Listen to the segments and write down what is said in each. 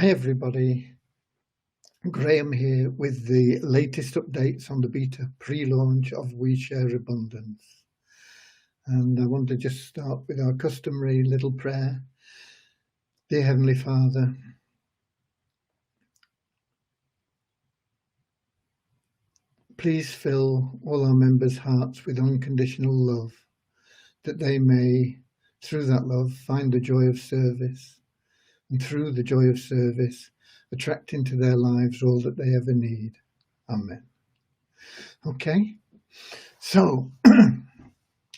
Hi everybody, Graham here with the latest updates on the beta pre-launch of WeShare Abundance. And I want to just start with our customary little prayer. Dear Heavenly Father, please fill all our members' hearts with unconditional love, that they may, through that love, find the joy of service, and through the joy of service, attract into their lives all that they ever need. Amen. Okay, so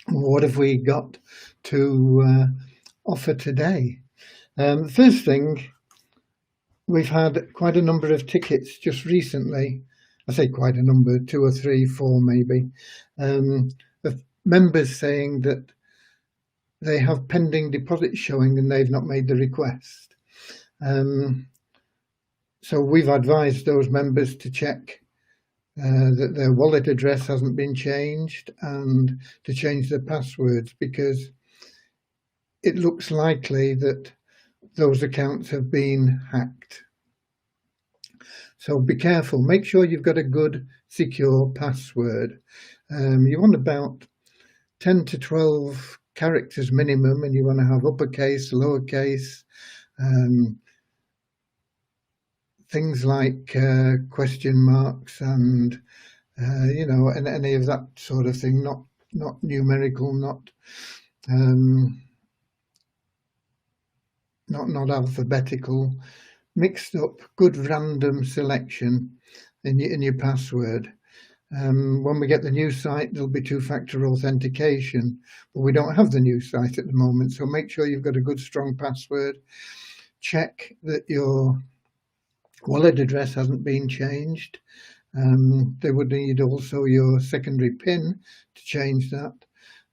what have we got to offer today? First thing, we've had quite a number of tickets just recently. I say quite a number, 2 or 3, 4 maybe, of members saying that they have pending deposits showing and they've not made the request. So we've advised those members to check that their wallet address hasn't been changed and to change their passwords, because it looks likely that those accounts have been hacked. So be careful, make sure you've got a good secure password. You want about 10 to 12 characters minimum, and you want to have uppercase, lowercase, things like question marks and and any of that sort of thing, not numerical, not alphabetical, mixed up, good random selection in your password. When we get the new site, there'll be 2-factor authentication, but we don't have the new site at the moment, so make sure you've got a good strong password. Check that your wallet address hasn't been changed. They would need also your secondary PIN to change that,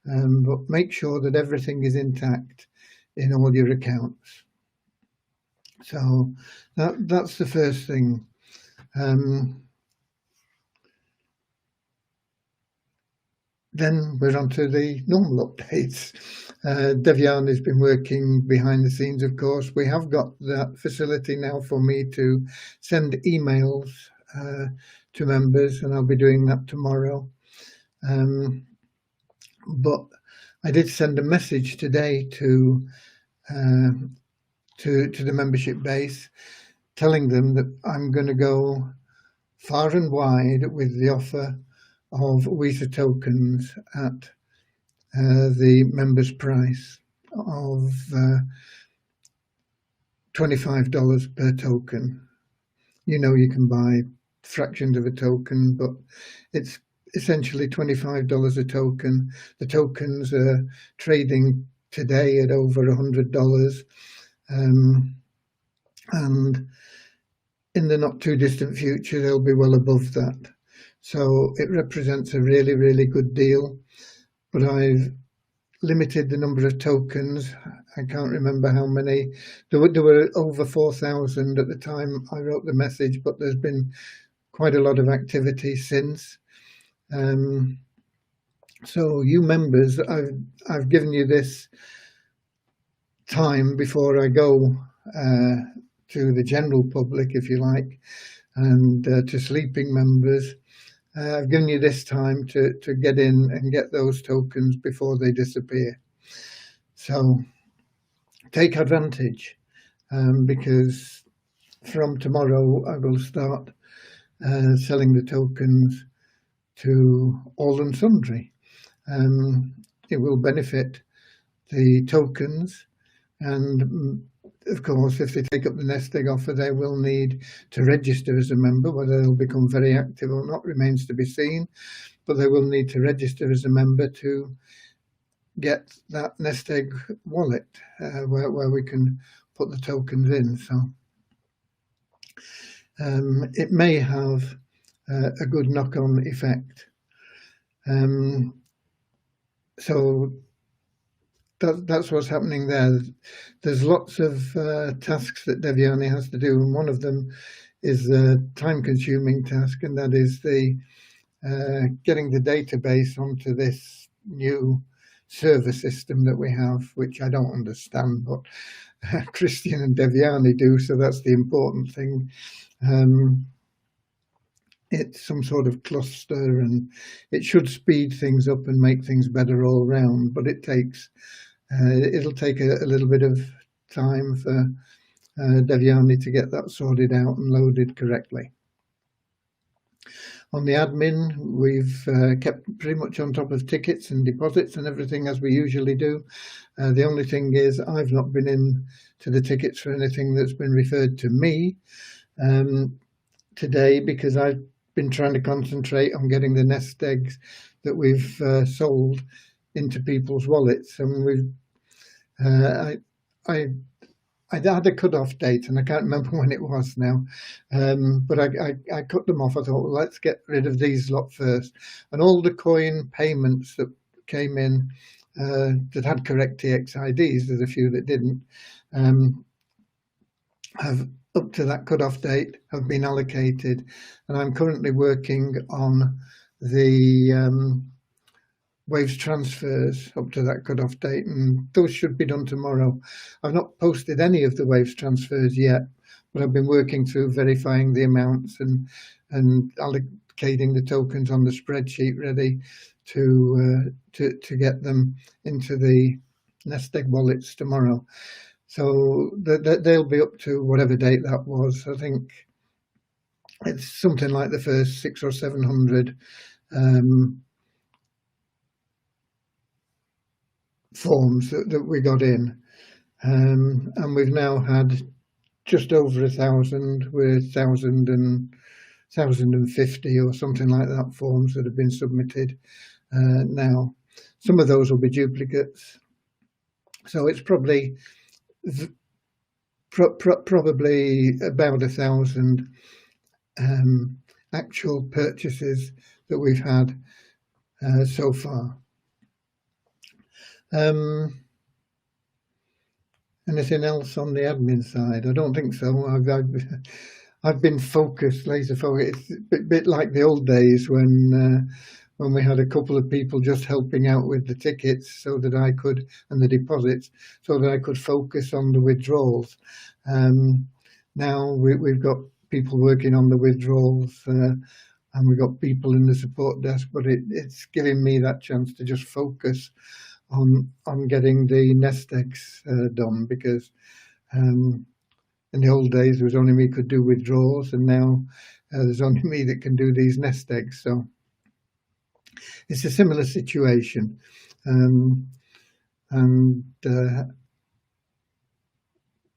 but make sure that everything is intact in all your accounts. So that's the first thing. Then we're on to the normal updates. Devyani has been working behind the scenes, of course. We have got that facility now for me to send emails to members, and I'll be doing that tomorrow. But I did send a message today to the membership base, telling them that I'm going to go far and wide with the offer of WESA tokens at the members price of $25 per token. You can buy fractions of a token, but it's essentially $25 a token. The tokens are trading today at over $100, and in the not too distant future they'll be well above that. So it represents a really, really good deal, but I've limited the number of tokens. I can't remember how many. There were over 4,000 at the time I wrote the message, but there's been quite a lot of activity since. So you members, I've given you this time before I go to the general public, if you like, and to sleeping members. I've given you this time to get in and get those tokens before they disappear. So take advantage, because from tomorrow I will start selling the tokens to all and sundry. It will benefit the tokens, and of course, if they take up the Nest Egg offer, they will need to register as a member. Whether they'll become very active or not remains to be seen, but they will need to register as a member to get that Nest Egg wallet where we can put the tokens in. So it may have a good knock-on effect. So that's what's happening there. There's lots of tasks that Devyani has to do, and one of them is a time-consuming task, and that is the getting the database onto this new server system that we have, which I don't understand, but Christian and Devyani do, so that's the important thing. It's some sort of cluster, and it should speed things up and make things better all round, but it'll take a little bit of time for Devyani to get that sorted out and loaded correctly. On the admin, we've kept pretty much on top of tickets and deposits and everything as we usually do. The only thing is I've not been in to the tickets for anything that's been referred to me today, because I've been trying to concentrate on getting the nest eggs that we've sold into people's wallets. And I had a cut-off date, and I can't remember when it was now, but I cut them off. I thought, well, let's get rid of these lot first. And all the coin payments that came in that had correct TXIDs, there's a few that didn't, have, up to that cut-off date, have been allocated. And I'm currently working on the Waves transfers up to that cut-off date, and those should be done tomorrow. I've not posted any of the Waves transfers yet, but I've been working through verifying the amounts and allocating the tokens on the spreadsheet ready to get them into the nest egg wallets tomorrow. So they'll be up to whatever date that was. I think it's something like the first 600 or 700 forms that we got in, and we've now had just over 1,000. We're 1,050 or something like that forms that have been submitted now. Some of those will be duplicates, so it's probably about 1,000 actual purchases that we've had so far. Anything else on the admin side? I don't think so. I've been focused, laser focused. It's a bit like the old days when we had a couple of people just helping out with the tickets, so that I could, and the deposits, so that I could focus on the withdrawals. Now we've got people working on the withdrawals, and we've got people in the support desk, but it's giving me that chance to just focus on getting the nest eggs done, because in the old days there was only me could do withdrawals, and now there's only me that can do these nest eggs. So it's a similar situation, and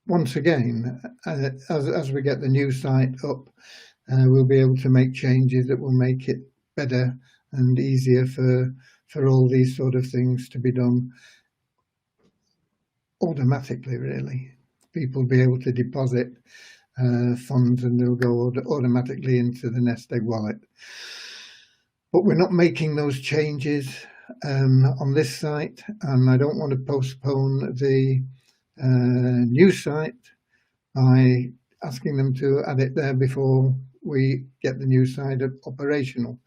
once again, as we get the new site up, we'll be able to make changes that will make it better and easier for all these sort of things to be done automatically, really. People will be able to deposit funds, and they'll go automatically into the nest egg wallet. But we're not making those changes on this site, and I don't want to postpone the new site by asking them to add it there before we get the new site operational.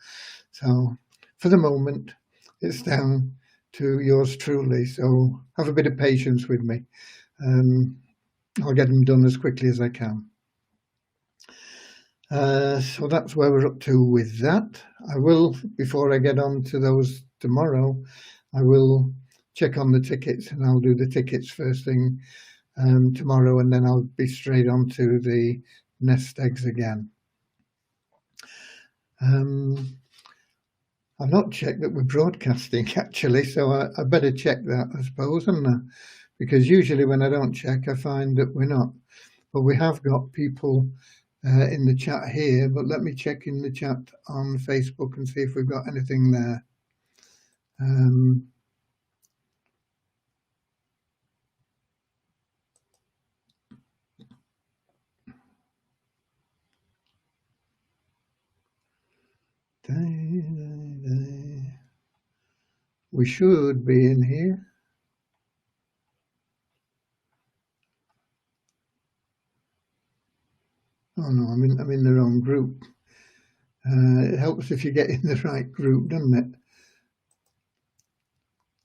So for the moment, it's down to yours truly, so have a bit of patience with me. I'll get them done as quickly as I can. So that's where we're up to with that. I will, before I get on to those tomorrow, I will check on the tickets, and I'll do the tickets first thing tomorrow, and then I'll be straight on to the nest eggs again. I've not checked that we're broadcasting, actually, so I better check that, I suppose, haven't I? Because usually when I don't check, I find that we're not. But we have got people in the chat here, but let me check in the chat on Facebook and see if we've got anything there. We should be in here. Oh no, I'm in the wrong group. It helps if you get in the right group, doesn't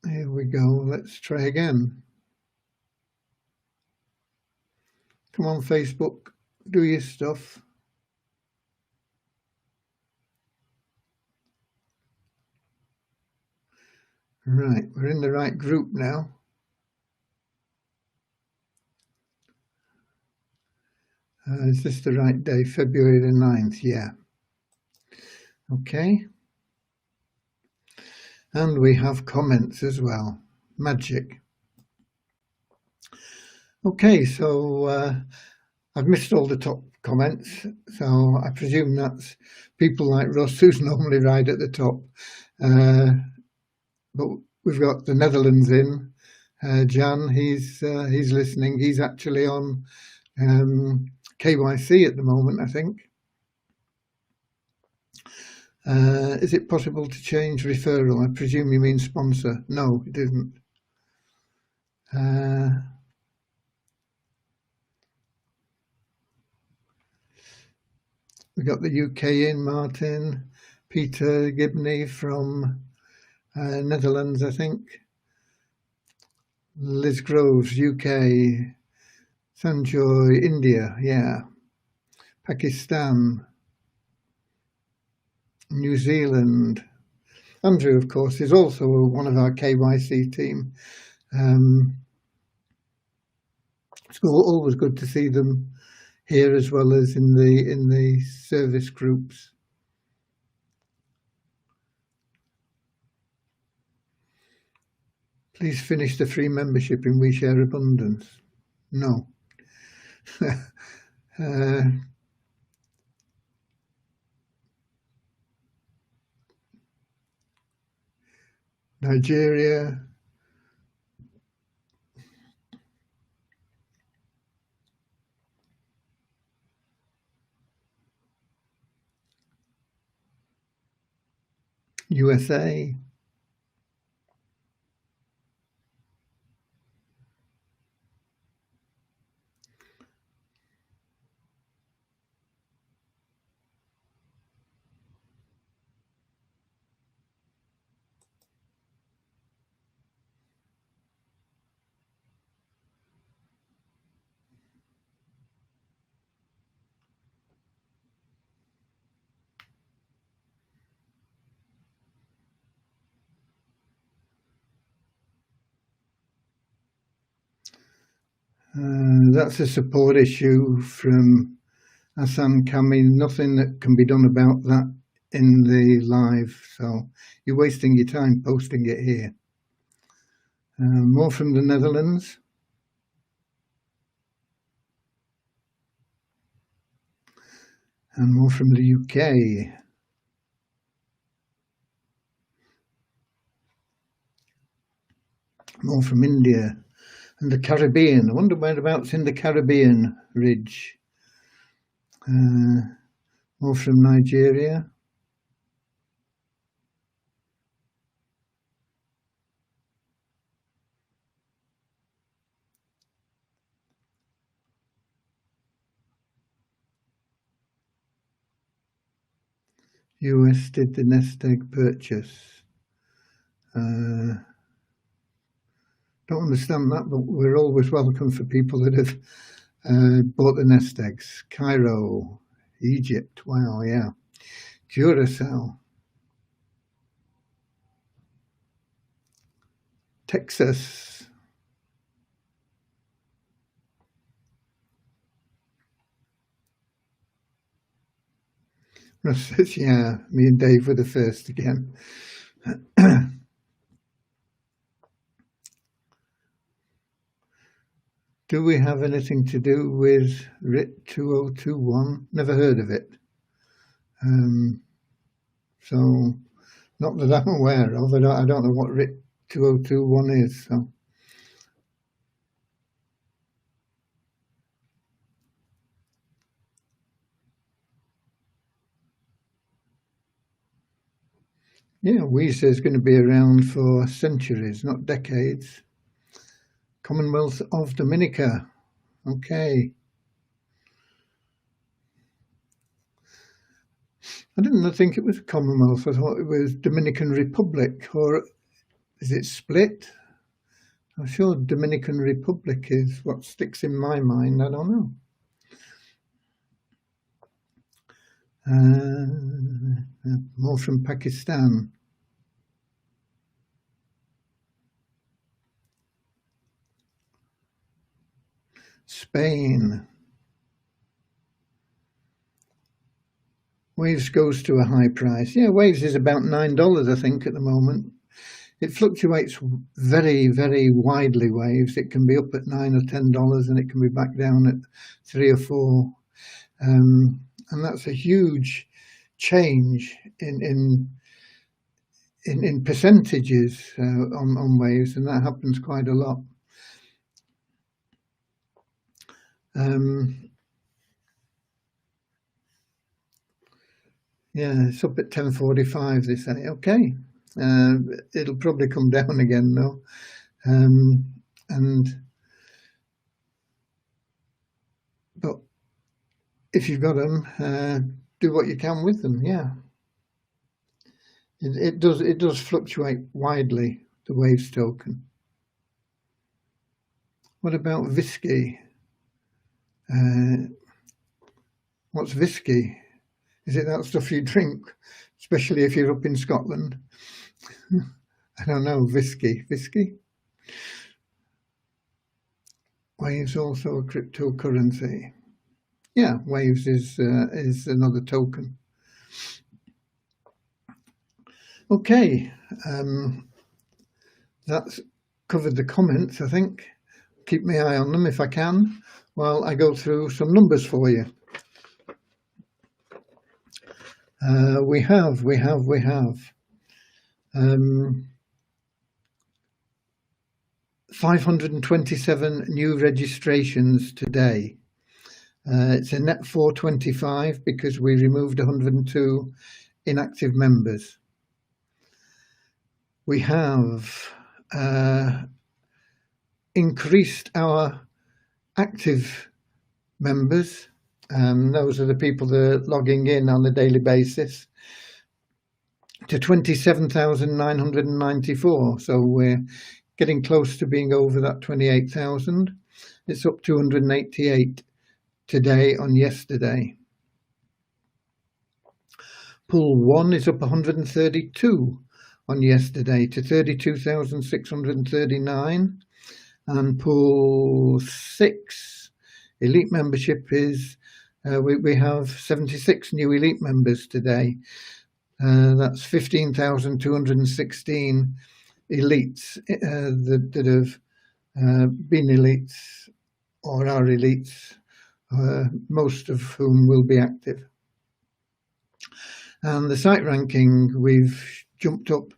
it? Here we go. Let's try again. Come on, Facebook, do your stuff. Right, we're in the right group now. Is this the right day? February the 9th, yeah. Okay. And we have comments as well. Magic. Okay, so I've missed all the top comments, so I presume that's people like Russ, who's normally right at the top. But we've got the Netherlands in. Jan, he's listening. He's actually on KYC at the moment, I think. Is it possible to change referral? I presume you mean sponsor. No, it isn't. We got the UK in, Martin, Peter Gibney from Netherlands, I think. Liz Groves, UK. Sanjoy, India, yeah. Pakistan. New Zealand. Andrew, of course, is also one of our KYC team. It's always good to see them here as well as in the service groups. Please finish the free membership in We Share Abundance. No. Nigeria. USA. That's a support issue from Hassan Kami. Nothing that can be done about that in the live, so you're wasting your time posting it here. More from the Netherlands. And more from the UK. More from India. And the Caribbean. I wonder whereabouts in the Caribbean ridge. More from Nigeria. US did the nest egg purchase. Don't understand that, but we're always welcome for people that have bought the nest eggs. Cairo, Egypt, wow, yeah. Curacao. Texas. Russ says, yeah, me and Dave were the first again. Do we have anything to do with RIT 2021? Never heard of it. So, not that I'm aware of. I don't know what RIT 2021 is. So. Yeah, WISA is going to be around for centuries, not decades. Commonwealth of Dominica. Okay. I didn't think it was Commonwealth. I thought it was Dominican Republic, or is it split? I'm sure Dominican Republic is what sticks in my mind. I don't know. More from Pakistan. Spain. Waves goes to a high price. Yeah, Waves is about $9, I think, at the moment. It fluctuates very, very widely, Waves. It can be up at $9 or $10 and it can be back down at 3 or 4. And that's a huge change in percentages on Waves, and that happens quite a lot. Yeah, it's up at 10.45, they say. Okay, it'll probably come down again though. But if you've got them, do what you can with them. Yeah, it does fluctuate widely, the Waves token. What about Visky? What's Visky? Is it that stuff you drink, especially if you're up in Scotland? I don't know. Visky. Waves also a cryptocurrency. Yeah, Waves is another token. Okay, that's covered the comments, I think. Keep my eye on them if I can while I go through some numbers for you. We have 527 new registrations today. It's a net 425 because we removed 102 inactive members. We have increased our active members. Those are the people that are logging in on a daily basis, to 27,994. So we're getting close to being over that 28,000. It's up 288 today on yesterday. Pool 1 is up 132 on yesterday to 32,639. And Pool 6 elite membership is we have 76 new elite members today. That's 15,216 elites that have been elites or are elites, most of whom will be active. And the site ranking, we've jumped up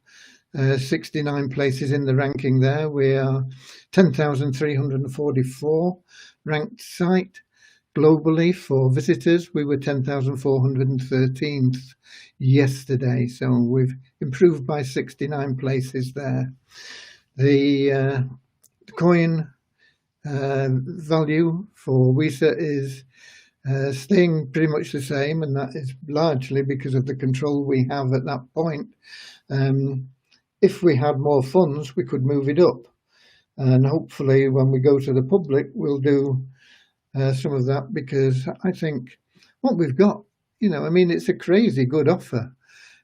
69 places in the ranking there. We are 10,344 ranked site. Globally for visitors, we were 10,413th yesterday, so we've improved by 69 places there. The coin value for WISA is staying pretty much the same, and that is largely because of the control we have at that point. If we had more funds, we could move it up, and hopefully when we go to the public, we'll do some of that, because I think what we've got, I mean, it's a crazy good offer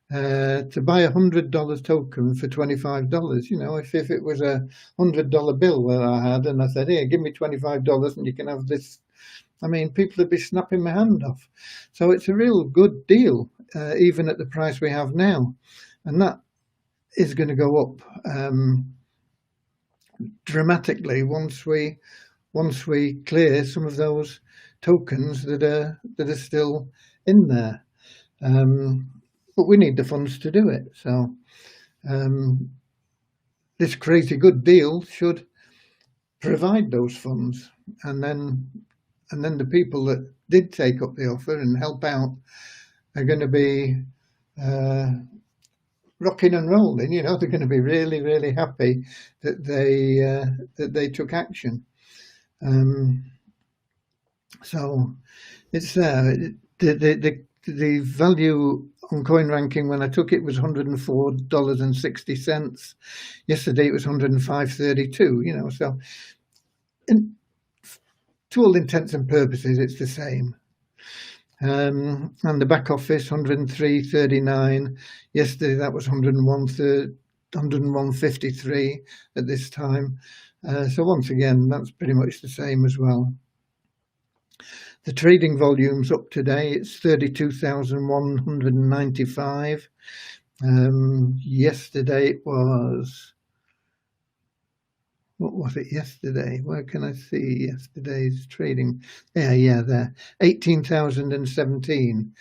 to buy $100 token for $25. If it was a $100 bill that I had and I said, here, give me $25 and you can have this, I mean, people would be snapping my hand off. So it's a real good deal, even at the price we have now, and that is going to go up dramatically once we clear some of those tokens that are still in there. But we need the funds to do it. So this crazy good deal should provide those funds, and then the people that did take up the offer and help out are going to be rocking and rolling. They're going to be really, really happy that they took action. So it's there. The value on coin ranking when I took it was $104.60. Yesterday it was $105.32. So to all intents and purposes it's the same. And the back office 103.39. Yesterday that was 101.53 at this time. So once again, that's pretty much the same as well. The trading volume's up today. It's 32,195. Yesterday it was, what was it yesterday? Where can I see yesterday's trading? Yeah, there. 18,017.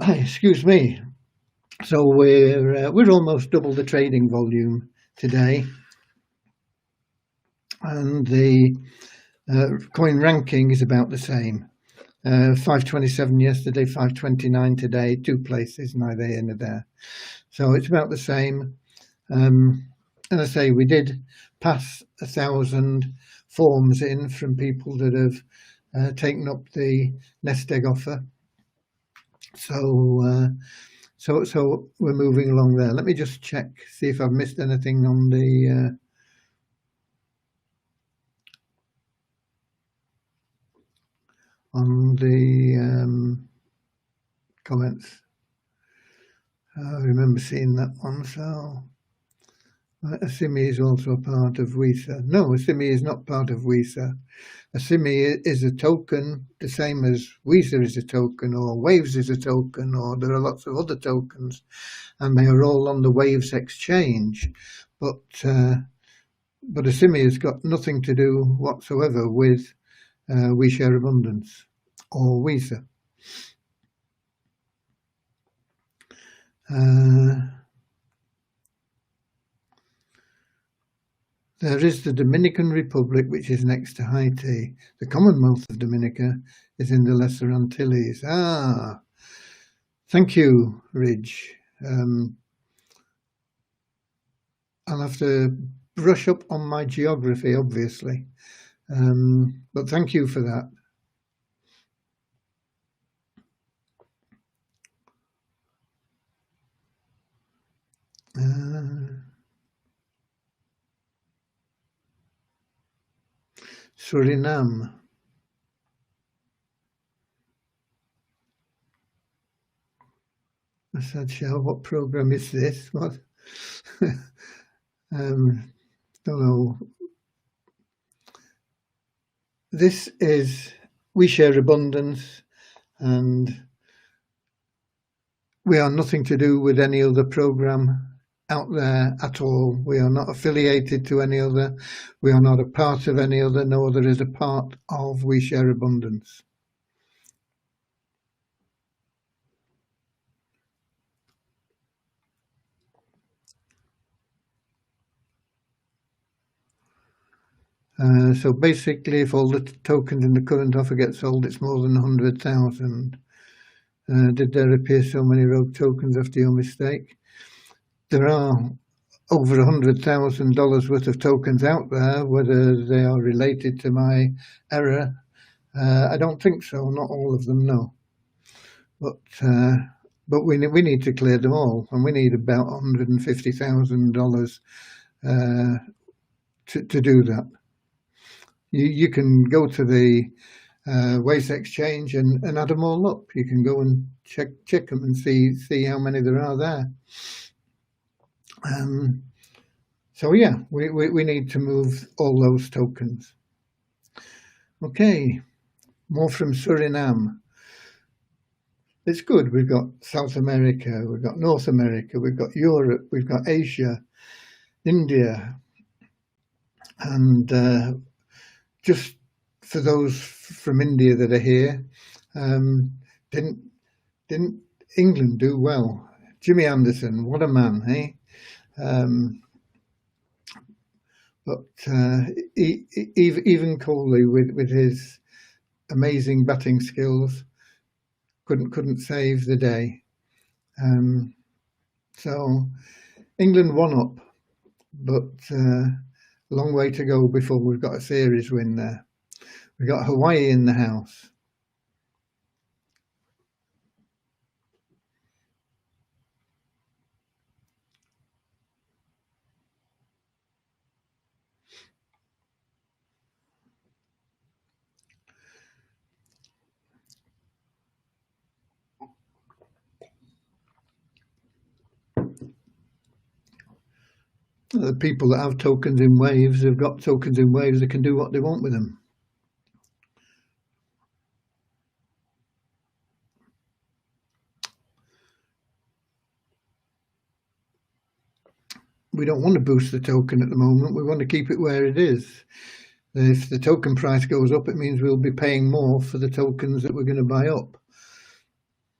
Excuse me. So we're almost double the trading volume today, and the coin ranking is about the same. 527 yesterday, 529 today, 2 places, neither here nor there. So it's about the same. And I say we did pass 1,000 forms in from people that have taken up the nest egg offer. So we're moving along there. Let me just check, see if I've missed anything on the comments. I remember seeing that one. So Assimi is also a part of WISA. No, Assimi is not part of WISA. Assimi is a token, the same as WISA is a token, or Waves is a token, or there are lots of other tokens, and they are all on the Waves exchange. But Assimi has got nothing to do whatsoever with We Share Abundance or WISA. There is the Dominican Republic, which is next to Haiti. The Commonwealth of Dominica is in the Lesser Antilles. Thank you, Ridge. I'll have to brush up on my geography, obviously, but thank you for that. Suriname. I said, Shell, what program is this? What? Don't know. This is We Share Abundance, and we are nothing to do with any other program out there at all. We are not affiliated to any other. We are not a part of any other. No other is a part of We Share Abundance. So basically, if all the tokens in the current offer get sold, it's more than 100,000. Did there appear so many rogue tokens after your mistake? There are over $100,000 worth of tokens out there. Whether they are related to my error, I don't think so. Not all of them, no. But we need to clear them all, and we need about $150,000 to do that. You can go to the Waves Exchange and add them all up. You can go and check them and see how many there are there. So yeah, we need to move all those tokens. Okay, more from Suriname. It's good. We've got South America, we've got North America, we've got Europe, we've got Asia, India, and just for those from India that are here, didn't England do well? Jimmy Anderson, what a man, eh? But even Coley, with his amazing batting skills, couldn't save the day. So England won up, but a long way to go before we've got a series win there. We've got Hawaii in the house. The people that have tokens in Waves have got tokens in Waves. They can do what they want with them. We don't want to boost the token at the moment. We want to keep it where it is. If the token price goes up, it means we'll be paying more for the tokens that we're going to buy up.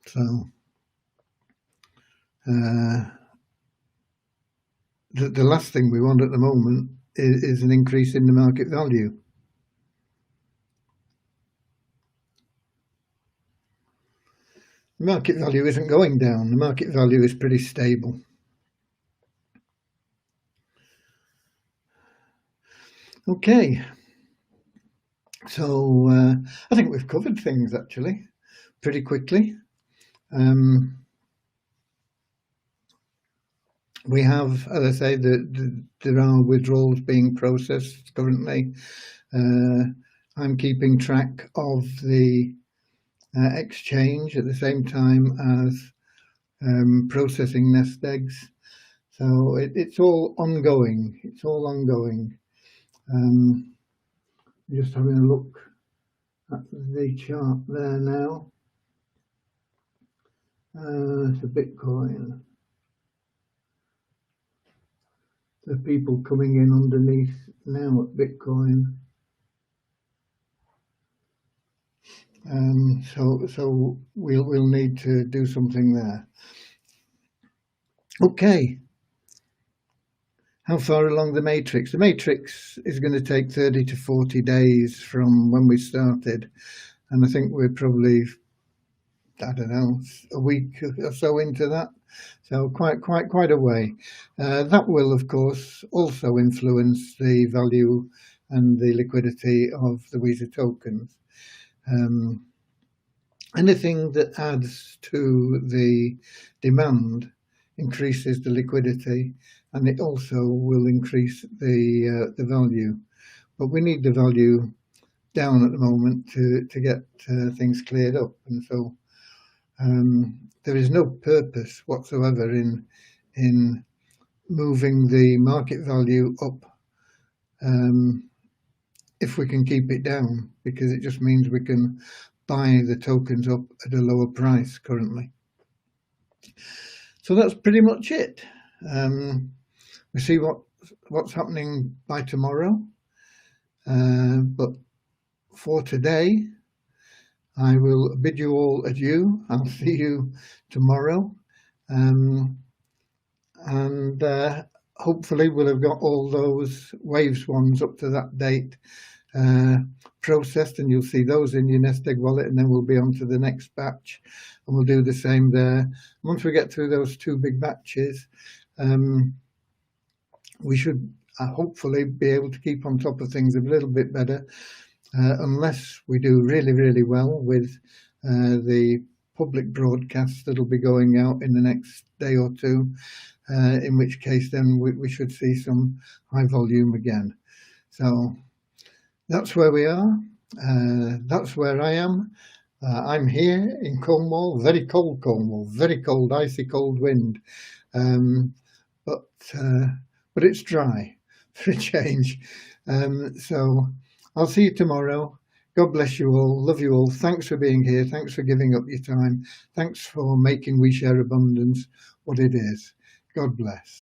So the last thing we want at the moment is an increase in the market value. The market value isn't going down. The market value is pretty stable. Okay, so I think we've covered things actually pretty quickly. We have, as I say, there are withdrawals being processed currently. I'm keeping track of the exchange at the same time as processing nest eggs. So it's all ongoing. It's all ongoing. Just having a look at the chart there now. To Bitcoin. The people coming in underneath now at Bitcoin. So we'll need to do something there. Okay. How far along the matrix? The matrix is going to take 30 to 40 days from when we started, and I think we're probably, I don't know, a week or so into that. So quite a way. That will, of course, also influence the value and the liquidity of the Weezer tokens. Anything that adds to the demand increases the liquidity, and it also will increase the value. But we need the value down at the moment to get things cleared up, and so there is no purpose whatsoever in moving the market value up if we can keep it down, because it just means we can buy the tokens up at a lower price currently. So that's pretty much it. We see what's happening by tomorrow, but for today I will bid you all adieu. I'll see you tomorrow, and hopefully we'll have got all those Waves ones up to that date processed, and you'll see those in your nest egg wallet, and then we'll be on to the next batch, and we'll do the same there. Once we get through those two big batches, we should hopefully be able to keep on top of things a little bit better, unless we do really well with the public broadcasts that'll be going out in the next day or two, in which case then we should see some high volume again. So that's where we are. That's where I am. I'm here in Cornwall, very cold Cornwall, very cold, icy cold wind, but it's dry for a change. So I'll see you tomorrow. God bless you all. Love you all. Thanks for being here. Thanks for giving up your time. Thanks for making We Share Abundance what it is. God bless.